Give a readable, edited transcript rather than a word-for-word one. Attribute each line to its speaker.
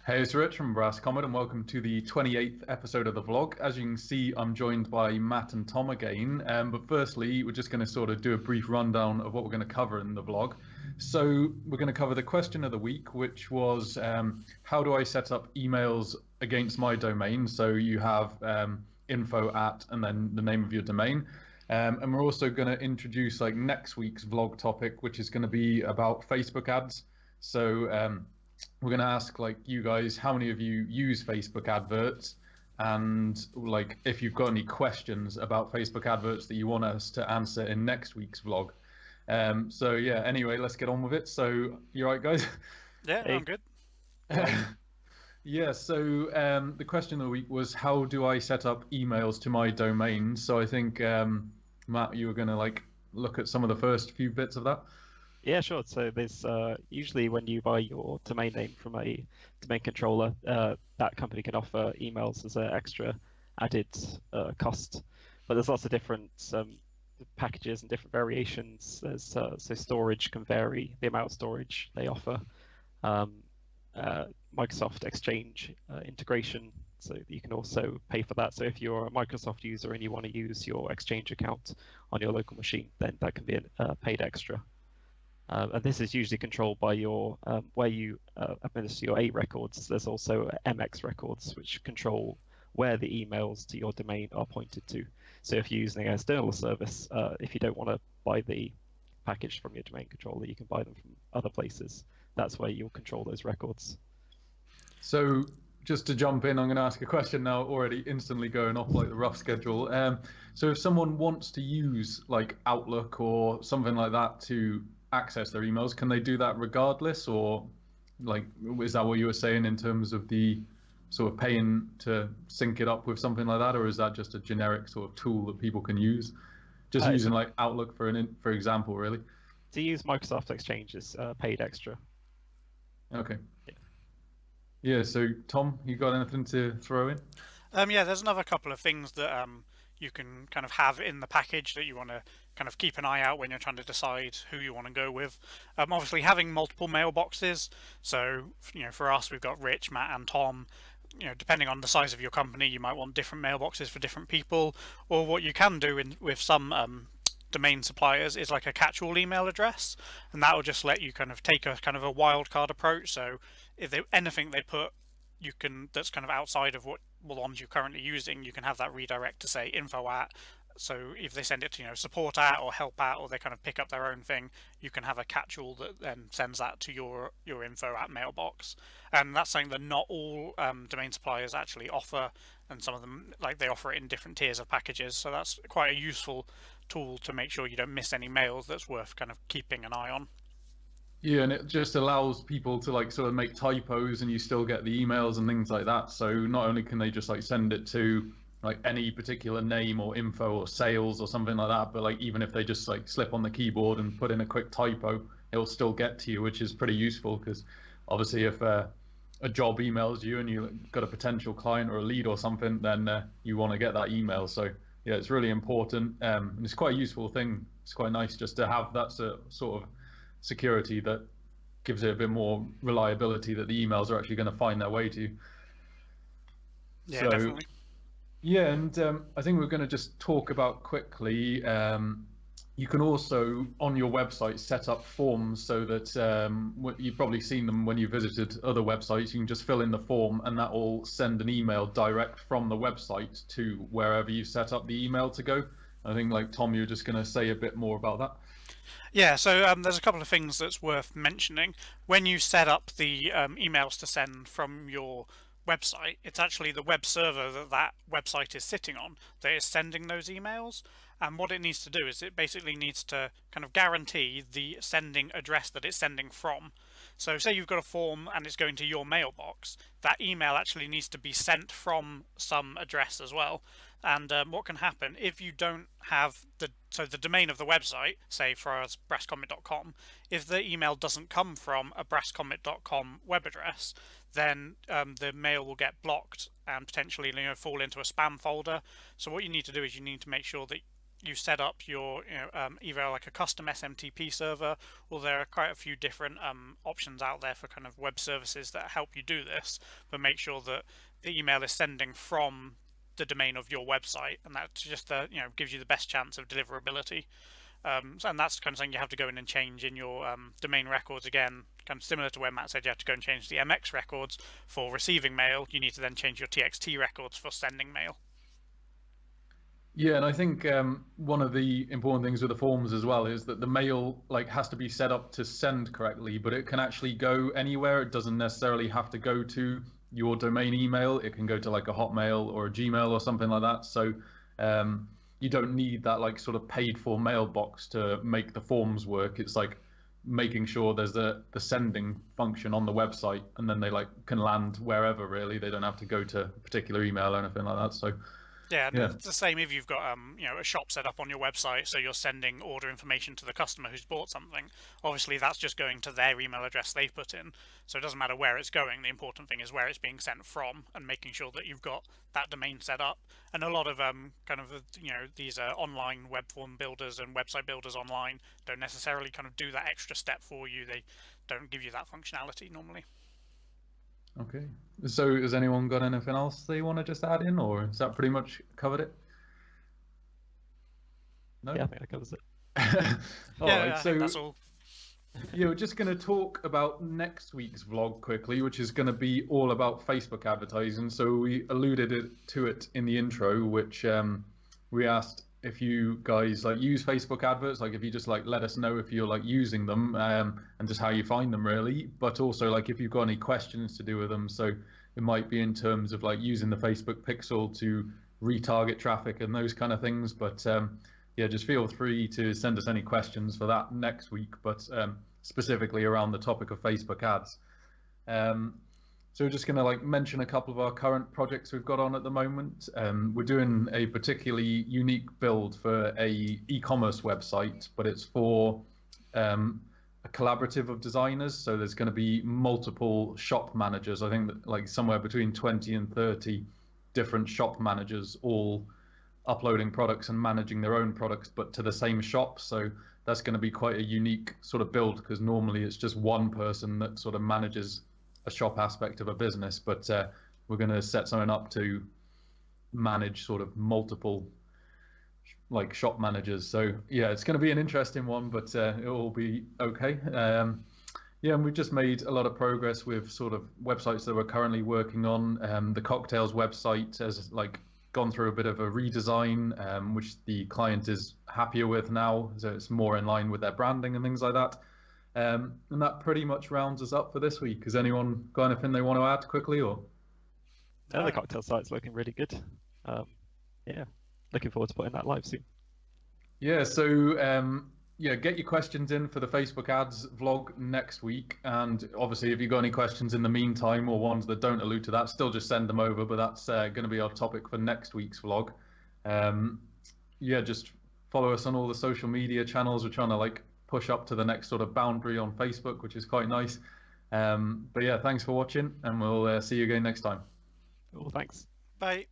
Speaker 1: Hey, it's Rich from Brass Comet, and welcome to the 28th episode of the vlog. As you can see, I'm joined by Matt and Tom again. But firstly, we're just going to sort of do a brief rundown of what we're going to cover in the vlog. So we're going to cover the question of the week, which was how do I set up emails against my domain? So you have info at and then the name of your domain. And we're also going to introduce like next week's vlog topic, which is going to be about Facebook ads. So we're going to ask like you guys, how many of you use Facebook adverts, and like if you've got any questions about Facebook adverts that you want us to answer in next week's vlog. So yeah, anyway, let's get on with it. So you right, guys?
Speaker 2: Yeah,
Speaker 3: Hey.
Speaker 2: I'm good.
Speaker 1: Yeah, so the question of the week was how do I set up emails to my domain? So I think Matt, you were going to like look at some of the first few bits of that.
Speaker 3: Yeah, sure. So there's usually when you buy your domain name from a domain controller, that company can offer emails as an extra added cost. But there's lots of different packages and different variations. So storage can vary, the amount of storage they offer. Um, Microsoft Exchange integration, so you can also pay for that. So if you're a Microsoft user and you want to use your Exchange account on your local machine, then that can be a paid extra. And this is usually controlled by your where you administer your A records. There's also MX records, which control where the emails to your domain are pointed to. So if you're using an external service, if you don't want to buy the package from your domain controller, you can buy them from other places. That's where you'll control those records.
Speaker 1: So just to jump in, I'm going to ask a question now, already instantly going off like the rough schedule. So if someone wants to use like Outlook or something like that to access their emails, can they do that regardless, or like is that what you were saying in terms of the sort of paying to sync it up with something like that, or is that just a generic sort of tool that people can use? Just
Speaker 3: It's
Speaker 1: using like Outlook for example, really.
Speaker 3: to use Microsoft Exchange is paid extra.
Speaker 1: Okay.
Speaker 3: Yeah.
Speaker 1: Yeah. So Tom, you got anything to throw in?
Speaker 2: Yeah, there's another couple of things that you can kind of have in the package that you want to kind of keep an eye out when you're trying to decide who you want to go with. Obviously, having multiple mailboxes. So, for us, we've got Rich, Matt, and Tom. Depending on the size of your company, you might want different mailboxes for different people. Or what you can do with some domain suppliers is like a catch-all email address, and that will just let you kind of take a kind of a wildcard approach. So if anything they put you can that's kind of outside of what the ones you're currently using, you can have that redirect to say info at. So if they send it to support at or help at, or they kind of pick up their own thing, you can have a catch-all that then sends that to your info at mailbox. And that's something that not all domain suppliers actually offer, and some of them like they offer it in different tiers of packages. So that's quite a useful tool to make sure you don't miss any mails. That's worth kind of keeping an eye on.
Speaker 1: Yeah, and it just allows people to like sort of make typos and you still get the emails and things like that. So not only can they just like send it to like any particular name or info or sales or something like that, but like even if they just like slip on the keyboard and put in a quick typo, it'll still get to you, which is pretty useful because obviously if a job emails you and you've got a potential client or a lead or something, then you want to get that email. So yeah, it's really important, and it's quite a useful thing. It's quite nice just to have that sort of security that gives it a bit more reliability that the emails are actually going to find their way to you.
Speaker 2: Yeah,
Speaker 1: So
Speaker 2: definitely.
Speaker 1: yeah, and I think we're going to just talk about quickly. You can also on your website set up forms so that you've probably seen them when you visited other websites. You can just fill in the form, and that will send an email direct from the website to wherever you set up the email to go. I think, like Tom, you're just going to say a bit more about that.
Speaker 2: Yeah, so there's a couple of things that's worth mentioning. When you set up the emails to send from your website, it's actually the web server that that website is sitting on that is sending those emails. And what it needs to do is it basically needs to kind of guarantee the sending address that it's sending from. So say you've got a form and it's going to your mailbox, that email actually needs to be sent from some address as well. And what can happen if you don't have the domain of the website, say for us brasscomet.com, if the email doesn't come from a brasscomet.com web address, then the mail will get blocked and potentially fall into a spam folder. So what you need to do is you need to make sure that you set up your either like a custom SMTP server, or there are quite a few different options out there for kind of web services that help you do this, but make sure that the email is sending from the domain of your website, and that just gives you the best chance of deliverability. And that's kind of something you have to go in and change in your domain records again, kind of similar to where Matt said you have to go and change the MX records for receiving mail. You need to then change your TXT records for sending mail.
Speaker 1: Yeah, and I think one of the important things with the forms as well is that the mail has to be set up to send correctly, but it can actually go anywhere. It doesn't necessarily have to go to your domain email. It can go to like a Hotmail or a Gmail or something like that. So you don't need that sort of paid for mailbox to make the forms work. It's like making sure there's the sending function on the website, and then they can land wherever really. They don't have to go to a particular email or anything like that. So
Speaker 2: yeah, it's the same if you've got a shop set up on your website, so you're sending order information to the customer who's bought something. Obviously, that's just going to their email address they've put in, so it doesn't matter where it's going. The important thing is where it's being sent from, and making sure that you've got that domain set up. And a lot of these online web form builders and website builders online don't necessarily kind of do that extra step for you. They don't give you that functionality normally.
Speaker 1: Okay. So has anyone got anything else they want to just add in, or has that pretty much covered it? No?
Speaker 3: Yeah, I think that covers it.
Speaker 2: I think that's all.
Speaker 1: Yeah, we're just going to talk about next week's vlog quickly, which is going to be all about Facebook advertising. So we alluded to it in the intro, which we asked if you guys use Facebook adverts, if you just let us know if you're using them and just how you find them really, but also if you've got any questions to do with them. So it might be in terms of using the Facebook pixel to retarget traffic and those kind of things. But yeah, just feel free to send us any questions for that next week, but specifically around the topic of Facebook ads. So we're just going to mention a couple of our current projects we've got on at the moment. We're doing a particularly unique build for a e-commerce website, but it's for a collaborative of designers. So there's going to be multiple shop managers. I think that somewhere between 20 and 30 different shop managers, all uploading products and managing their own products, but to the same shop. So that's going to be quite a unique sort of build, because normally it's just one person that sort of manages a shop aspect of a business, but we're going to set something up to manage sort of multiple shop managers. So yeah, it's going to be an interesting one, but it will be okay. Yeah, and we've just made a lot of progress with sort of websites that we're currently working on. The Cocktails website has gone through a bit of a redesign, which the client is happier with now, so it's more in line with their branding and things like that. And that pretty much rounds us up for this week. Has anyone got anything they want to add quickly, or?
Speaker 3: No, the Cocktail site's looking really good. Yeah, looking forward to putting that live soon.
Speaker 1: Yeah, so yeah, get your questions in for the Facebook ads vlog next week. And obviously, if you've got any questions in the meantime, or ones that don't allude to that, still just send them over. But that's going to be our topic for next week's vlog. Yeah, just follow us on all the social media channels. We're trying to push up to the next sort of boundary on Facebook, which is quite nice. But yeah, thanks for watching, and we'll see you again next time.
Speaker 3: Cool, thanks.
Speaker 2: Bye.